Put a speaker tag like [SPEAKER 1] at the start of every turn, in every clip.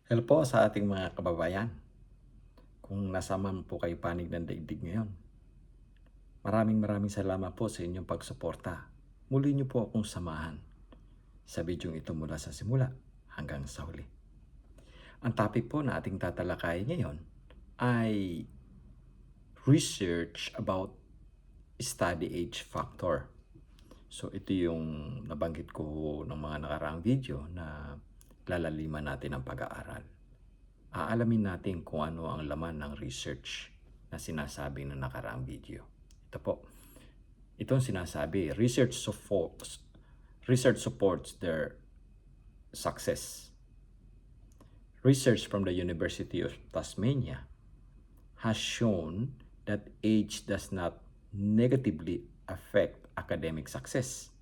[SPEAKER 1] Hello po sa ating mga kababayan. Kung nasa man po kayo panig ng daigdig ngayon, maraming salamat po sa inyong pagsuporta. Muli niyo po akong samahan sa bidyong ito mula sa simula hanggang sa huli. Ang topic po na ating tatalakayin ngayon ay research about study age factor. So ito yung nabanggit ko ng mga nakaraang video na lalaliman natin ang pag-aaral. Aalamin natin kung ano ang laman ng research na sinasabi ng nakaraang video. Ito po. Itong sinasabi, research supports their success. Research from the University of Tasmania has shown that age does not negatively affect academic success,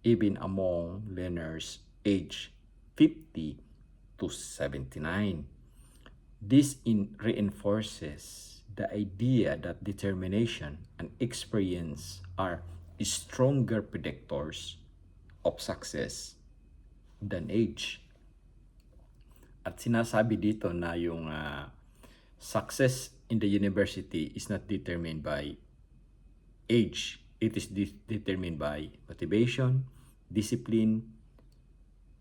[SPEAKER 1] even among learners aged 50 to 79. This reinforces the idea that determination and experience are stronger predictors of success than age. At sinasabi dito na yung success in the university is not determined by age. It is determined by motivation, discipline,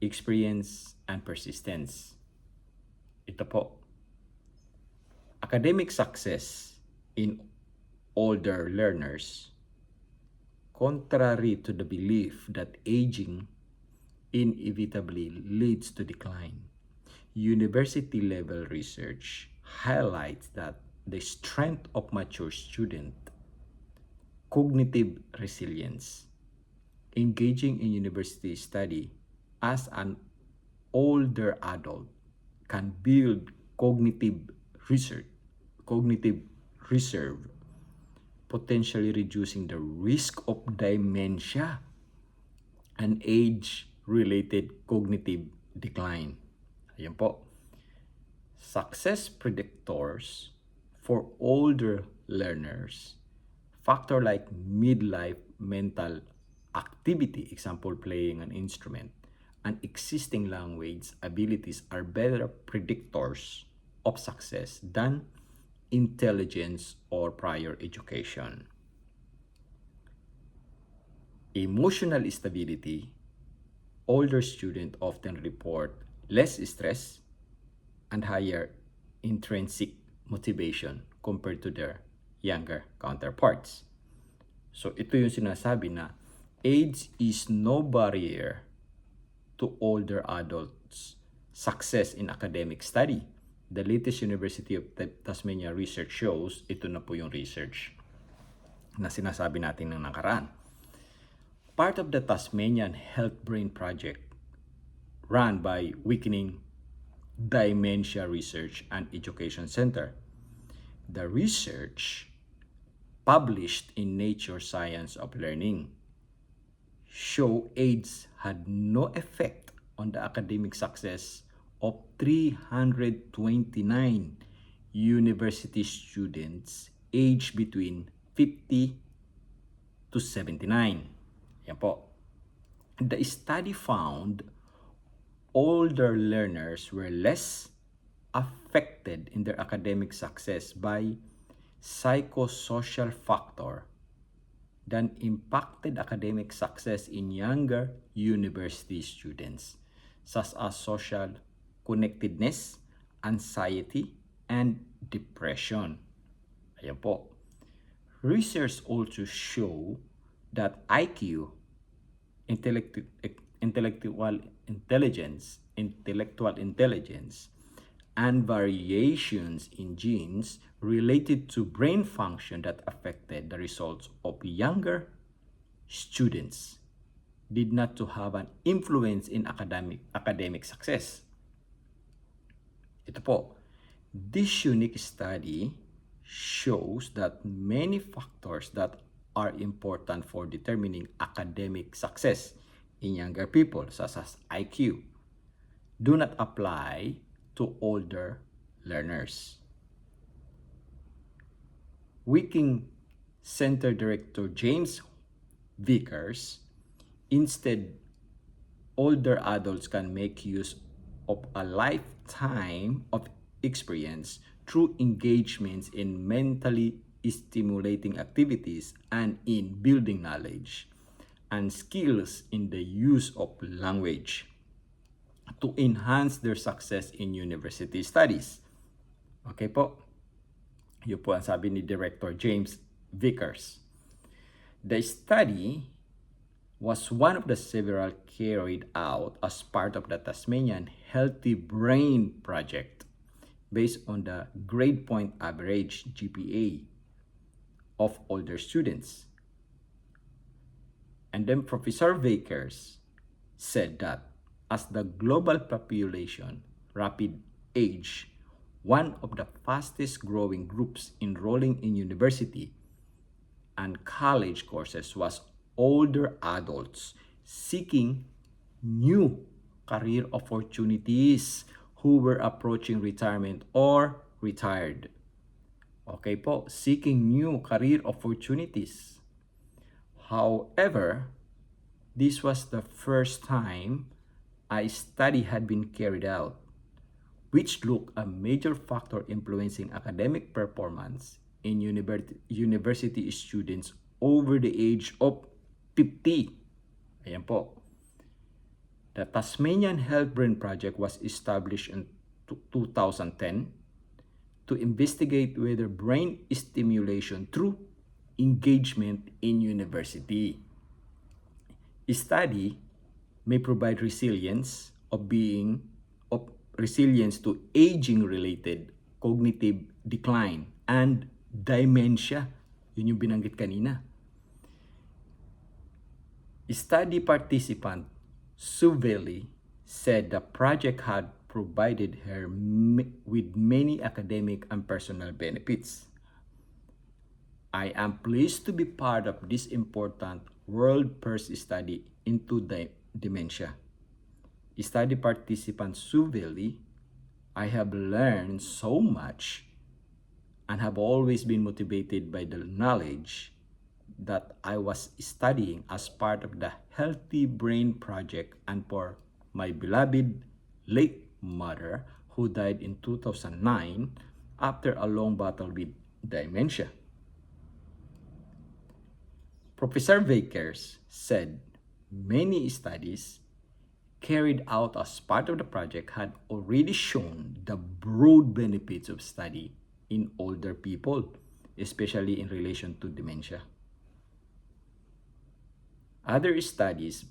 [SPEAKER 1] experience, and persistence. Ito po. Academic success in older learners, contrary to the belief that aging inevitably leads to decline, university-level research highlights that the strength of mature student, cognitive resilience, engaging in university study as an older adult can build cognitive reserve, potentially reducing the risk of dementia and age-related cognitive decline. Ayan po. Success predictors for older learners, factor like midlife mental activity, example playing an instrument, and existing language abilities are better predictors of success than intelligence or prior education. Emotional stability, older students often report less stress and higher intrinsic motivation compared to their younger counterparts. So ito yung sinasabi na age is no barrier to older adults' success in academic study. The latest University of Tasmania research shows, ito na po yung research na sinasabi natin ng nakaraan. Part of the Tasmanian Health Brain Project run by Weakening Dementia Research and Education Center. The research published in Nature Science of Learning show age had no effect on the academic success of 329 university students aged between 50 to 79. Yan po. The study found older learners were less affected in their academic success by psychosocial factor than impacted academic success in younger university students, such as social connectedness, anxiety, and depression. Ayan po. Research also show that IQ, intellectual intelligence, and variations in genes related to brain function that affected the results of younger students did not to have an influence in academic success. Ito po, this unique study shows that many factors that are important for determining academic success in younger people, such as IQ, do not apply to older learners. Weakening Center Director James Vickers, instead, older adults can make use of a lifetime of experience through engagements in mentally stimulating activities and in building knowledge and skills in the use of language to enhance their success in university studies. Okay po? Yun po ang sabi ni Director James Vickers. The study was one of the several carried out as part of the Tasmanian Healthy Brain Project based on the grade point average GPA of older students. And then Professor Vickers said that as the global population rapid age, one of the fastest growing groups enrolling in university and college courses was older adults seeking new career opportunities who were approaching retirement or retired. Okay po, seeking new career opportunities. However, this was the first time a study had been carried out which looked a major factor influencing academic performance in university students over the age of 50. Ayan po. The Tasmanian Health Brain Project was established in 2010 to investigate whether brain stimulation through engagement in university study may provide resilience to aging-related cognitive decline and dementia. Yun yung binanggit kanina. Study participant Sue Bailey said the project had provided her with many academic and personal benefits. I am pleased to be part of this important world-first study into dementia. Study participant Sue Bailey, I have learned so much and have always been motivated by the knowledge that I was studying as part of the Healthy Brain Project and for my beloved late mother who died in 2009 after a long battle with dementia. Professor Vickers said many studies carried out as part of the project had already shown the broad benefits of study in older people, especially in relation to dementia. Other studies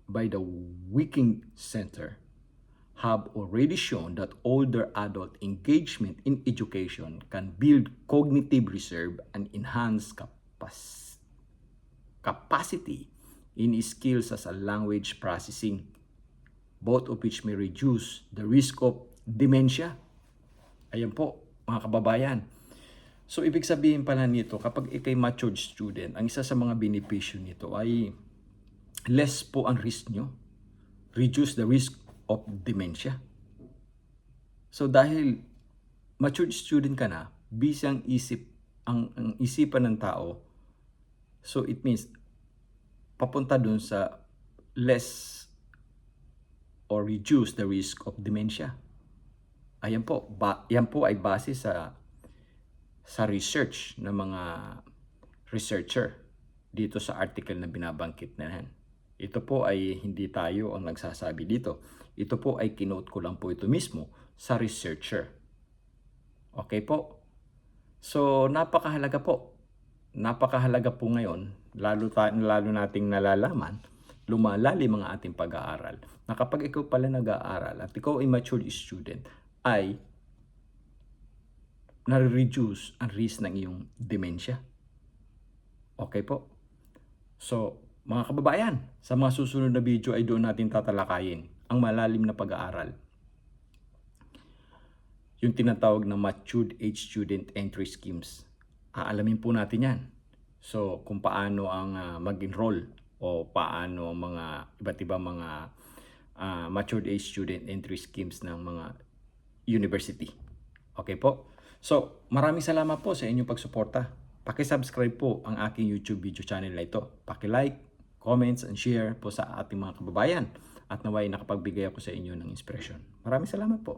[SPEAKER 1] by the Wicking Center have already shown that older adult engagement in education can build cognitive reserve and enhance capacity in skills as a language processing, both of which may reduce the risk of dementia. Ayan po, mga kababayan. So, ibig sabihin pala nito, kapag ikay matured student, ang isa sa mga benepisyo nito ay less po ang risk nyo. Reduce the risk of dementia. So, dahil matured student ka na, busy ang isipan ng tao, so it means papunta dun sa less or reduce the risk of dementia. Ayan po, yan po ay base sa research ng mga researcher dito sa article na binabangkit na yan. Ito po ay hindi tayo ang nagsasabi dito. Ito po ay kinote ko lang po ito mismo sa researcher. Okay po? So, napakahalaga po. Napakahalaga po ngayon, lalo nating nalalaman, lumalalim ang ating pag-aaral, na kapag ikaw pala nag-aaral at ikaw ay mature student, ay nare-reduce ang risk ng iyong dementia. Okay po? So, mga kababayan, sa mga susunod na video ay doon natin tatalakayin ang malalim na pag-aaral. Yung tinatawag na matured age student entry schemes. Aalamin po natin yan. So, kung paano ang mag-enroll o paano ang mga iba't ibang mga matured age student entry schemes ng mga university. Okay po? So, maraming salamat po sa inyong pagsuporta. Paki-subscribe po ang aking YouTube video channel na ito. Paki-like, comments, and share po sa ating mga kababayan. at naway nakapagbigay ako sa inyo ng inspirasyon. Maraming salamat po.